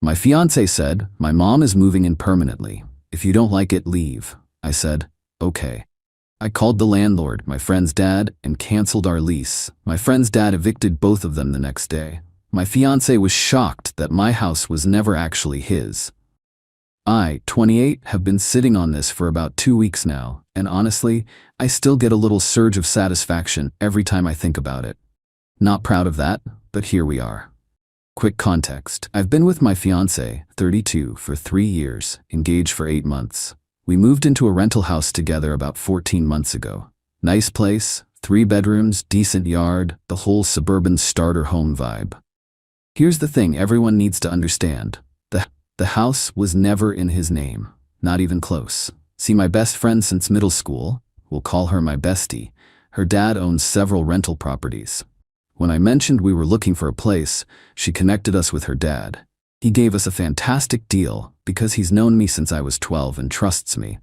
My fiance said, "My mom is moving in permanently. If you don't like it, leave." I said, "Okay." I called the landlord, my friend's dad, and canceled our lease. My friend's dad evicted both of them the next day. My fiance was shocked that my house was never actually his. I, 28, have been sitting on this for about 2 weeks now, and honestly, I still get a little surge of satisfaction every time I think about it. Not proud of that, but here we are. Quick context. I've been with my fiance, 32, for 3 years, engaged for 8 months. We moved into a rental house together about 14 months ago. Nice place, 3 bedrooms, decent yard, the whole suburban starter home vibe. Here's the thing everyone needs to understand. The house was never in his name, not even close. See, my best friend since middle school, we'll call her my bestie, her dad owns several rental properties. When I mentioned we were looking for a place, she connected us with her dad. He gave us a fantastic deal because he's known me since I was 12 and trusts me.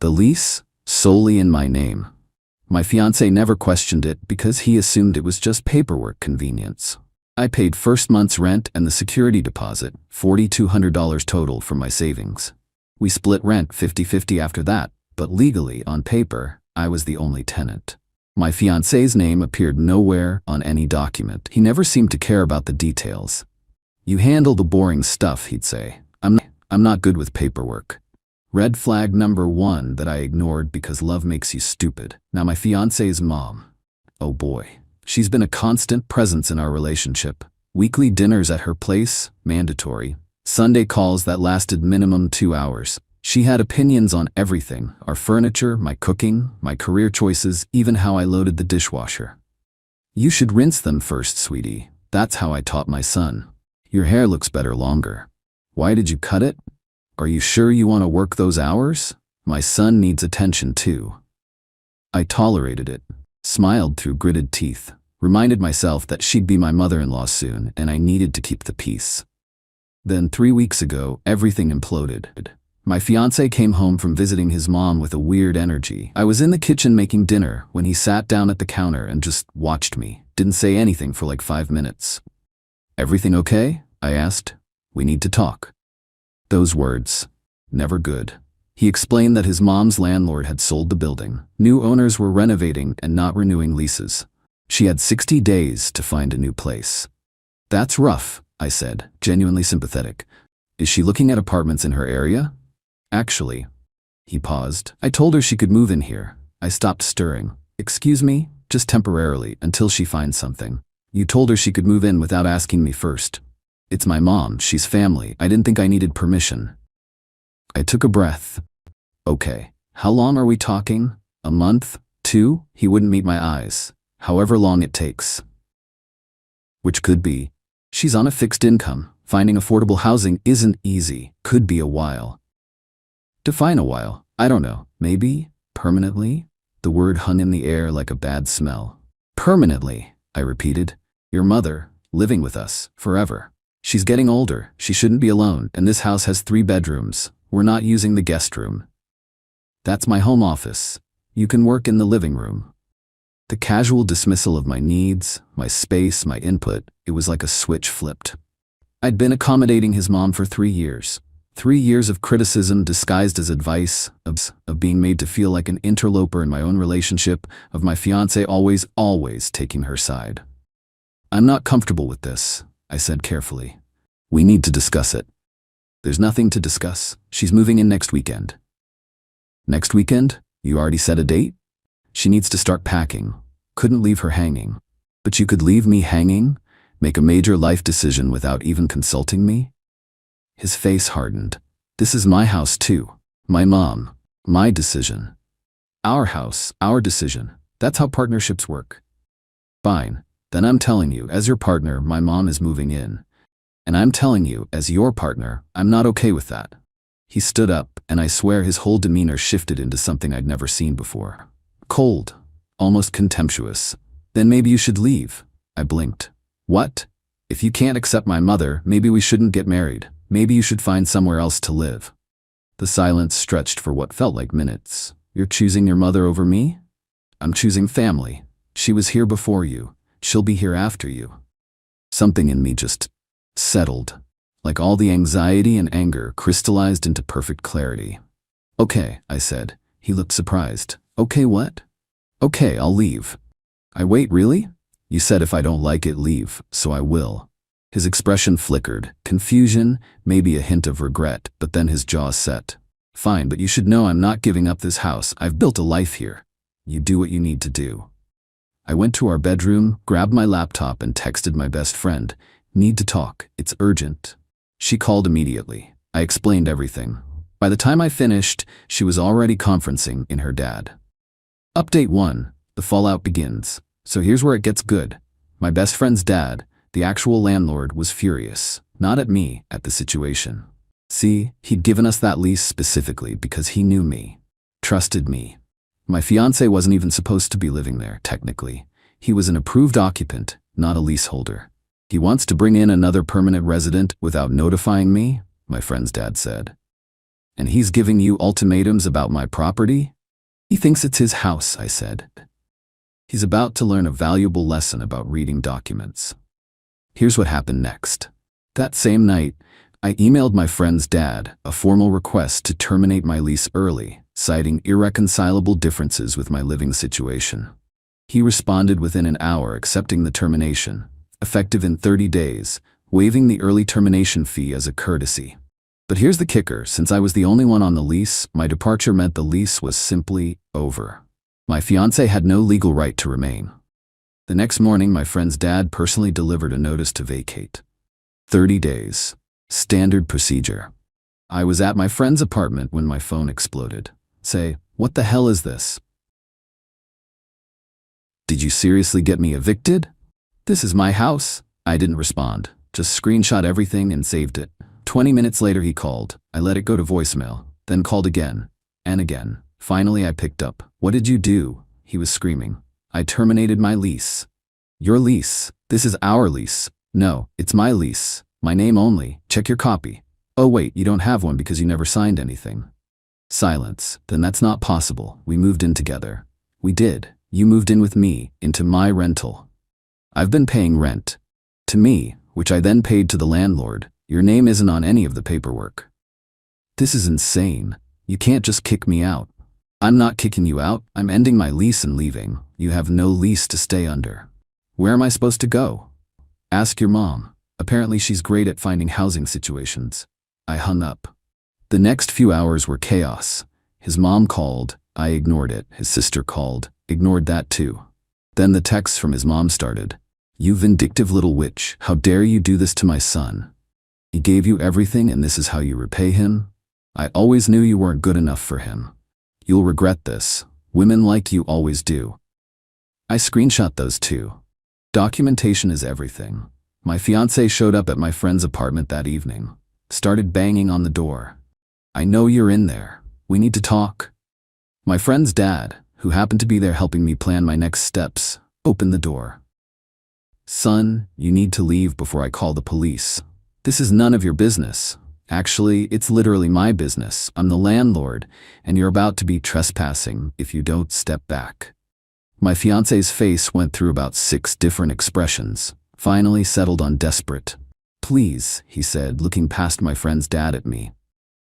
The lease, solely in my name. My fiance never questioned it because he assumed it was just paperwork convenience. I paid first month's rent and the security deposit, $4,200 total from my savings. We split rent 50-50 after that, but legally, on paper, I was the only tenant. My fiance's name appeared nowhere on any document. He never seemed to care about the details. "You handle the boring stuff," he'd say. I'm not good with paperwork. Red flag number 1 that I ignored because love makes you stupid. Now my fiance's mom. Oh boy. She's been a constant presence in our relationship. Weekly dinners at her place, mandatory. Sunday calls that lasted minimum 2 hours. She had opinions on everything, our furniture, my cooking, my career choices, even how I loaded the dishwasher. "You should rinse them first, sweetie. That's how I taught my son. Your hair looks better longer. Why did you cut it? Are you sure you want to work those hours? My son needs attention too." I tolerated it. Smiled through gritted teeth, reminded myself that she'd be my mother-in-law soon and I needed to keep the peace. Then 3 weeks ago, everything imploded. My fiance came home from visiting his mom with a weird energy. I was in the kitchen making dinner when he sat down at the counter and just watched me, didn't say anything for like 5 minutes. "Everything okay?" I asked. "We need to talk." Those words. Never good. He explained that his mom's landlord had sold the building. New owners were renovating and not renewing leases. She had 60 days to find a new place. "That's rough," I said, genuinely sympathetic. "Is she looking at apartments in her area?" "Actually." He paused. "I told her she could move in here." I stopped stirring. "Excuse me? Just temporarily, until she finds something. You told her she could move in without asking me first." "It's my mom, she's family. I didn't think I needed permission." I took a breath. "Okay, how long are we talking? A month? 2? He wouldn't meet my eyes. However long it takes. Which could be. She's on a fixed income. Finding affordable housing isn't easy. Could be a while. Define a while. I don't know. Maybe? Permanently? The word hung in the air like a bad smell. Permanently, I repeated. Your mother, living with us, forever. She's getting older. She shouldn't be alone. And this house has 3 bedrooms. We're not using the guest room. That's my home office. You can work in the living room. The casual dismissal of my needs, my space, my input, it was like a switch flipped. I'd been accommodating his mom for 3 years. 3 years of criticism disguised as advice, of being made to feel like an interloper in my own relationship, of my fiancé always taking her side. I'm not comfortable with this, I said carefully. We need to discuss it. There's nothing to discuss. She's moving in next weekend. Next weekend? You already set a date? She needs to start packing. Couldn't leave her hanging. But you could leave me hanging? Make a major life decision without even consulting me? His face hardened. This is my house too. My mom. My decision. Our house, our decision. That's how partnerships work. Fine. Then I'm telling you, as your partner, my mom is moving in. And I'm telling you, as your partner, I'm not okay with that. He stood up, and I swear his whole demeanor shifted into something I'd never seen before. Cold. Almost contemptuous. Then maybe you should leave. I blinked. What? If you can't accept my mother, maybe we shouldn't get married. Maybe you should find somewhere else to live. The silence stretched for what felt like minutes. You're choosing your mother over me? I'm choosing family. She was here before you. She'll be here after you. Something in me just settled. like all the anxiety and anger crystallized into perfect clarity. "Okay," I said. He looked surprised. "Okay, what?" "Okay, I'll leave." "I wait, really? You said if I don't like it, leave, so I will." His expression flickered, confusion, maybe a hint of regret, but then his jaw set. "Fine, but you should know I'm not giving up this house. I've built a life here. You do what you need to do." I went to our bedroom, grabbed my laptop, and texted my best friend. "Need to talk. It's urgent." She called immediately. I explained everything. By the time I finished, she was already conferencing in her dad. Update 1. The fallout begins. So here's where it gets good. My best friend's dad, the actual landlord, was furious. Not at me, at the situation. See, he'd given us that lease specifically because he knew me. Trusted me. My fiancé wasn't even supposed to be living there, technically. He was an approved occupant, not a leaseholder. "He wants to bring in another permanent resident without notifying me," my friend's dad said. "And he's giving you ultimatums about my property?" "He thinks it's his house," I said. "He's about to learn a valuable lesson about reading documents." Here's what happened next. That same night, I emailed my friend's dad a formal request to terminate my lease early, citing irreconcilable differences with my living situation. He responded within an hour, accepting the termination, effective in 30 days, waiving the early termination fee as a courtesy. But here's the kicker: since I was the only one on the lease, my departure meant the lease was simply over. My fiancé had no legal right to remain. The next morning, my friend's dad personally delivered a notice to vacate. 30 days. Standard procedure. I was at my friend's apartment when my phone exploded. "Say, what the hell is this? Did you seriously get me evicted? This is my house." I didn't respond, just screenshot everything and saved it. 20 minutes later he called. I let it go to voicemail, then called again, and again. Finally I picked up. "What did you do?" he was screaming. "I terminated my lease." "Your lease? This is our lease." "No, it's my lease. My name only. Check your copy." "Oh wait, you don't have one because you never signed anything." Silence. "Then that's not possible. We moved in together." "We did. You moved in with me, into my rental. I've been paying rent. To me, which I then paid to the landlord. Your name isn't on any of the paperwork." "This is insane. You can't just kick me out." "I'm not kicking you out. I'm ending my lease and leaving. You have no lease to stay under." "Where am I supposed to go?" "Ask your mom. Apparently she's great at finding housing situations." I hung up. The next few hours were chaos. His mom called. I ignored it. His sister called. Ignored that too. Then the texts from his mom started. "You vindictive little witch. How dare you do this to my son? He gave you everything and this is how you repay him? I always knew you weren't good enough for him. You'll regret this. Women like you always do." I screenshot those too. Documentation is everything. My fiancé showed up at my friend's apartment that evening. Started banging on the door. "I know you're in there. We need to talk." My friend's dad, who happened to be there helping me plan my next steps, opened the door. "Son, you need to leave before I call the police. This is none of your business. Actually, it's literally my business. I'm the landlord, and you're about to be trespassing if you don't step back." My fiancé's face went through about 6 different expressions, finally settled on desperate. "Please," he said, looking past my friend's dad at me.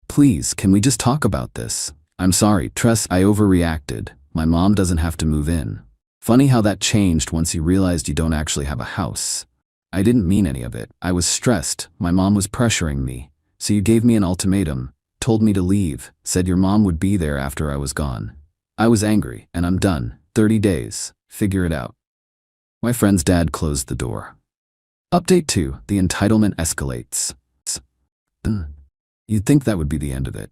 "Please, can we just talk about this? I'm sorry, I overreacted. My mom doesn't have to move in." Funny how that changed once you realized you don't actually have a house. I didn't mean any of it. I was stressed. My mom was pressuring me. "So you gave me an ultimatum, told me to leave, said your mom would be there after I was gone." I was angry, and I'm done. 30 days. Figure it out. My friend's dad closed the door. Update 2. The entitlement escalates. You'd think that would be the end of it.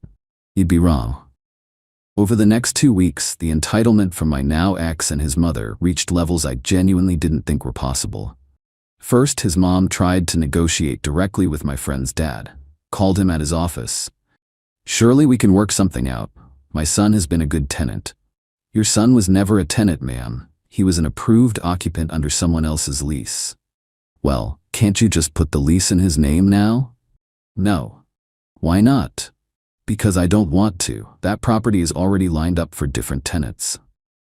You'd be wrong. Over the next 2 weeks, the entitlement from my now ex and his mother reached levels I genuinely didn't think were possible. First, his mom tried to negotiate directly with my friend's dad. Called him at his office. "Surely we can work something out. My son has been a good tenant." "Your son was never a tenant, ma'am. He was an approved occupant under someone else's lease." "Well, can't you just put the lease in his name now?" "No." "Why not?" "Because I don't want to. That property is already lined up for different tenants."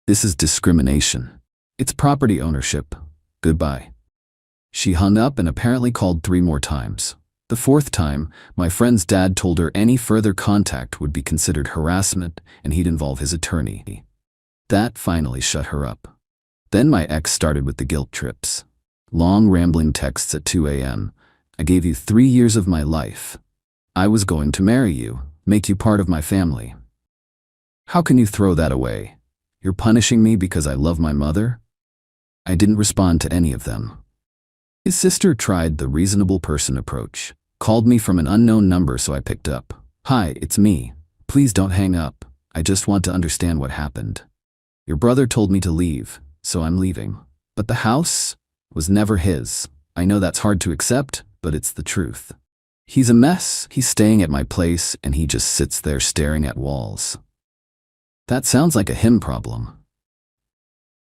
"This is discrimination. It's property ownership. Goodbye." She hung up and apparently called 3 more times. The fourth time, my friend's dad told her any further contact would be considered harassment and he'd involve his attorney. That finally shut her up. Then my ex started with the guilt trips. Long rambling texts at 2 a.m. I gave you 3 years of my life. I was going to marry you, make you part of my family. How can you throw that away? You're punishing me because I love my mother? I didn't respond to any of them. His sister tried the reasonable person approach, called me from an unknown number, so I picked up. Hi, it's me. Please don't hang up. I just want to understand what happened. Your brother told me to leave, so I'm leaving. But the house was never his. I know that's hard to accept, but it's the truth. He's a mess. He's staying at my place and he just sits there staring at walls. That sounds like a him problem.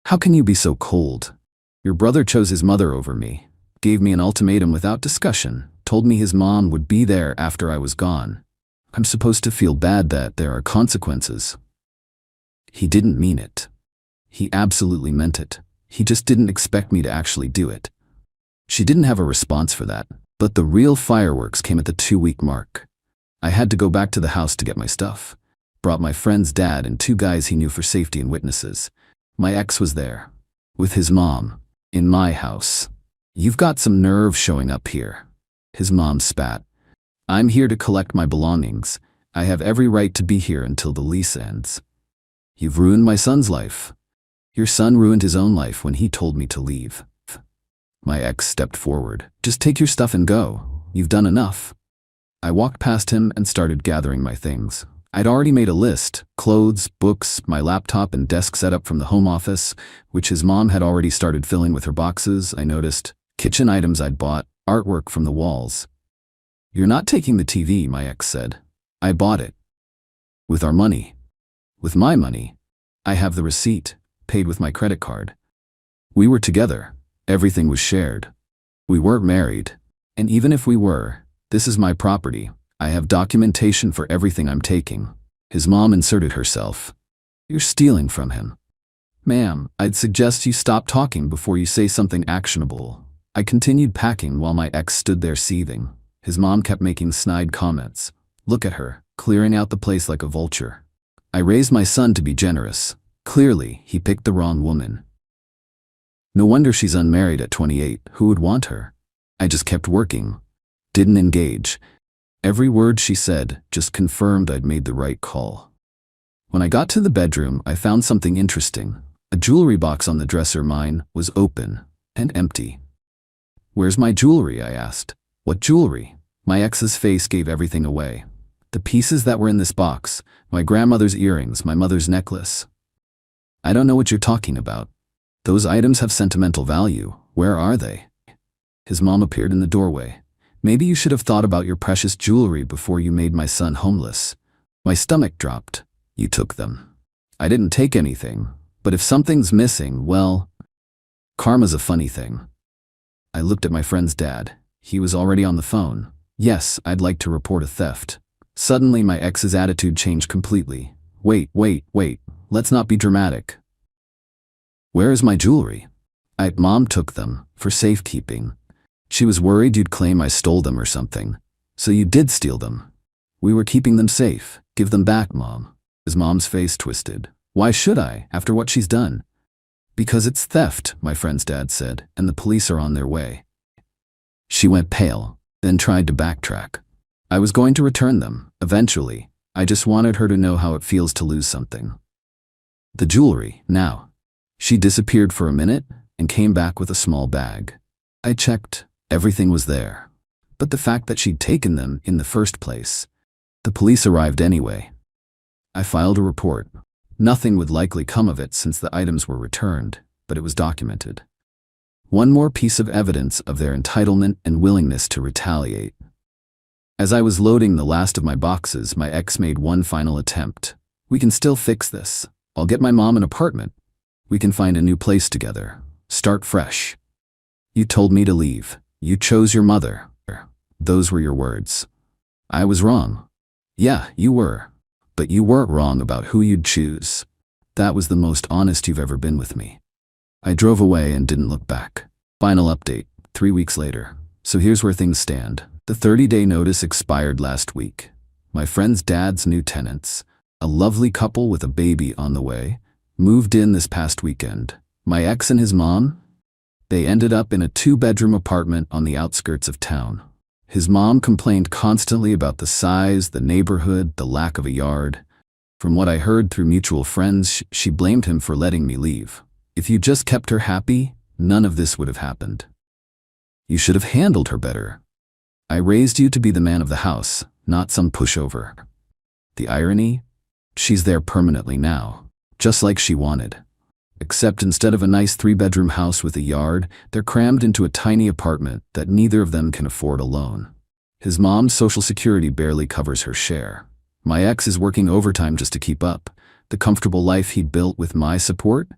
How can you be so cold? Your brother chose his mother over me, gave me an ultimatum without discussion, told me his mom would be there after I was gone. I'm supposed to feel bad that there are consequences. He didn't mean it. He absolutely meant it. He just didn't expect me to actually do it. She didn't have a response for that, but the real fireworks came at the 2-week mark. I had to go back to the house to get my stuff. Brought my friend's dad and 2 guys he knew for safety and witnesses. My ex was there, with his mom, in my house. You've got some nerve showing up here. His mom spat. I'm here to collect my belongings. I have every right to be here until the lease ends. You've ruined my son's life. Your son ruined his own life when he told me to leave. My ex stepped forward. Just take your stuff and go. You've done enough. I walked past him and started gathering my things. I'd already made a list: clothes, books, my laptop and desk setup from the home office, which his mom had already started filling with her boxes, I noticed, kitchen items I'd bought, artwork from the walls. You're not taking the TV, my ex said. I bought it. With our money. With my money. I have the receipt, paid with my credit card. We were together. Everything was shared. We weren't married. And even if we were, this is my property. I have documentation for everything I'm taking. His mom inserted herself. You're stealing from him. Ma'am, I'd suggest you stop talking before you say something actionable. I continued packing while my ex stood there seething. His mom kept making snide comments. Look at her, clearing out the place like a vulture. I raised my son to be generous. Clearly, he picked the wrong woman. No wonder she's unmarried at 28. Who would want her? I just kept working. Didn't engage. Every word she said just confirmed I'd made the right call. When I got to the bedroom, I found something interesting. A jewelry box on the dresser. Mine was open and empty. Where's my jewelry? I asked. What jewelry? My ex's face gave everything away. The pieces that were in this box, my grandmother's earrings, my mother's necklace. I don't know what you're talking about. Those items have sentimental value. Where are they? His mom appeared in the doorway. Maybe you should have thought about your precious jewelry before you made my son homeless. My stomach dropped. You took them. I didn't take anything, but if something's missing, well, karma's a funny thing. I looked at my friend's dad. He was already on the phone. Yes, I'd like to report a theft. Suddenly my ex's attitude changed completely. Wait, let's not be dramatic. Where is my jewelry? Mom took them, for safekeeping. She was worried you'd claim I stole them or something. So you did steal them. We were keeping them safe. Give them back, Mom. His mom's face twisted. Why should I, after what she's done? Because it's theft, my friend's dad said, and the police are on their way. She went pale, then tried to backtrack. I was going to return them, eventually. I just wanted her to know how it feels to lose something. The jewelry, now. She disappeared for a minute and came back with a small bag. I checked. Everything was there. But the fact that she'd taken them in the first place. The police arrived anyway. I filed a report. Nothing would likely come of it since the items were returned, but it was documented. One more piece of evidence of their entitlement and willingness to retaliate. As I was loading the last of my boxes, my ex made one final attempt. We can still fix this. I'll get my mom an apartment. We can find a new place together. Start fresh. You told me to leave. You chose your mother. Those were your words. I was wrong. Yeah, you were. But you weren't wrong about who you'd choose. That was the most honest you've ever been with me. I drove away and didn't look back. Final update, 3 weeks later. So here's where things stand. The 30-day notice expired last week. My friend's dad's new tenants, a lovely couple with a baby on the way, moved in this past weekend. My ex and his mom, they ended up in a 2-bedroom apartment on the outskirts of town. His mom complained constantly about the size, the neighborhood, the lack of a yard. From what I heard through mutual friends, she blamed him for letting me leave. If you just kept her happy, none of this would have happened. You should have handled her better. I raised you to be the man of the house, not some pushover. The irony? She's there permanently now, just like she wanted. Except instead of a nice 3-bedroom house with a yard, they're crammed into a tiny apartment that neither of them can afford alone. His mom's Social Security barely covers her share. My ex is working overtime just to keep up. The comfortable life he'd built with my support?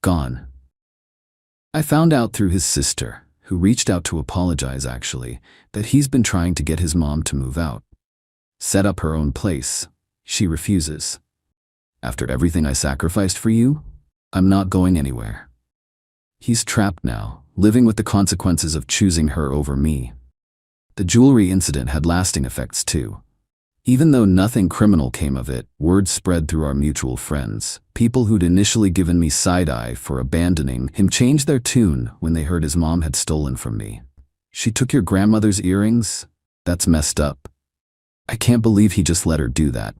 Gone. I found out through his sister, who reached out to apologize actually, that he's been trying to get his mom to move out. Set up her own place. She refuses. After everything I sacrificed for you, I'm not going anywhere. He's trapped now, living with the consequences of choosing her over me. The jewelry incident had lasting effects too. Even though nothing criminal came of it, word spread through our mutual friends. People who'd initially given me side-eye for abandoning him changed their tune when they heard his mom had stolen from me. She took your grandmother's earrings? That's messed up. I can't believe he just let her do that.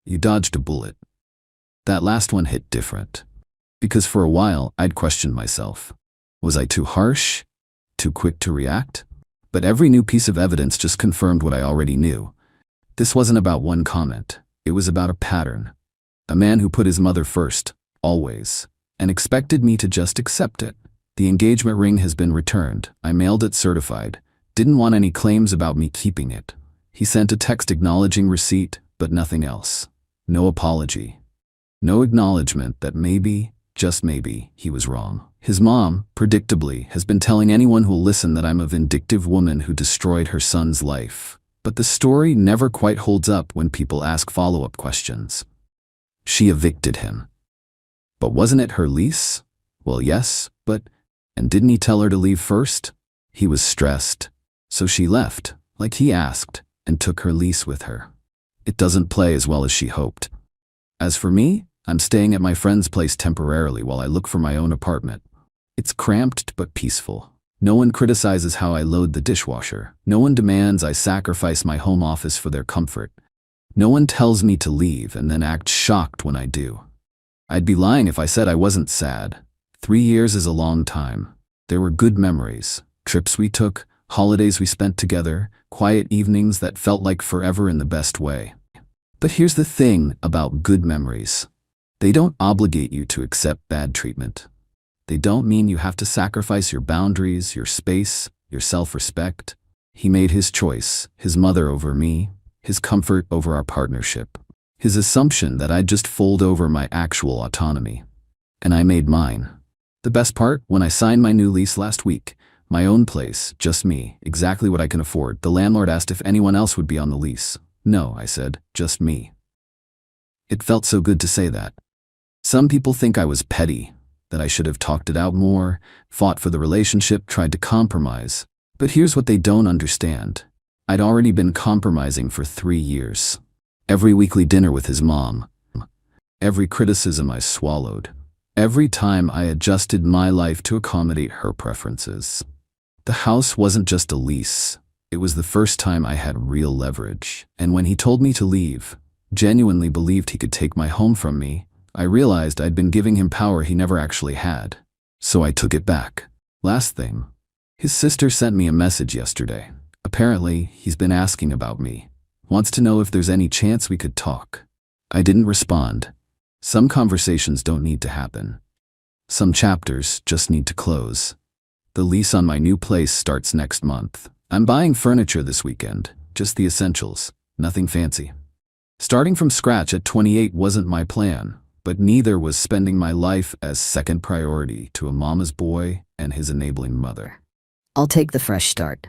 You dodged a bullet. That last one hit different. Because for a while, I'd questioned myself. Was I too harsh? Too quick to react? But every new piece of evidence just confirmed what I already knew. This wasn't about one comment. It was about a pattern. A man who put his mother first, always, and expected me to just accept it. The engagement ring has been returned. I mailed it certified. Didn't want any claims about me keeping it. He sent a text acknowledging receipt, but nothing else. No apology. No acknowledgement that maybe, just maybe, he was wrong. His mom, predictably, has been telling anyone who'll listen that I'm a vindictive woman who destroyed her son's life. But the story never quite holds up when people ask follow-up questions. She evicted him. But wasn't it her lease? Well, yes, but... And didn't he tell her to leave first? He was stressed. So she left, like he asked, and took her lease with her. It doesn't play as well as she hoped. As for me, I'm staying at my friend's place temporarily while I look for my own apartment. It's cramped but peaceful. No one criticizes how I load the dishwasher. No one demands I sacrifice my home office for their comfort. No one tells me to leave and then act shocked when I do. I'd be lying if I said I wasn't sad. 3 years is a long time. There were good memories, trips we took, holidays we spent together, quiet evenings that felt like forever in the best way. But here's the thing about good memories. They don't obligate you to accept bad treatment. They don't mean you have to sacrifice your boundaries, your space, your self-respect. He made his choice, his mother over me, his comfort over our partnership, his assumption that I'd just fold over my actual autonomy. And I made mine. The best part, when I signed my new lease last week, my own place, just me, exactly what I can afford, the landlord asked if anyone else would be on the lease. No, I said, just me. It felt so good to say that. Some people think I was petty, that I should have talked it out more, fought for the relationship, tried to compromise. But here's what they don't understand. I'd already been compromising for 3 years. Every weekly dinner with his mom. Every criticism I swallowed. Every time I adjusted my life to accommodate her preferences. The house wasn't just a lease. It was the first time I had real leverage. And when he told me to leave, genuinely believed he could take my home from me, I realized I'd been giving him power he never actually had. So I took it back. Last thing. His sister sent me a message yesterday. Apparently, he's been asking about me. Wants to know if there's any chance we could talk. I didn't respond. Some conversations don't need to happen. Some chapters just need to close. The lease on my new place starts next month. I'm buying furniture this weekend. Just the essentials. Nothing fancy. Starting from scratch at 28 wasn't my plan. But neither was spending my life as second priority to a mama's boy and his enabling mother. I'll take the fresh start.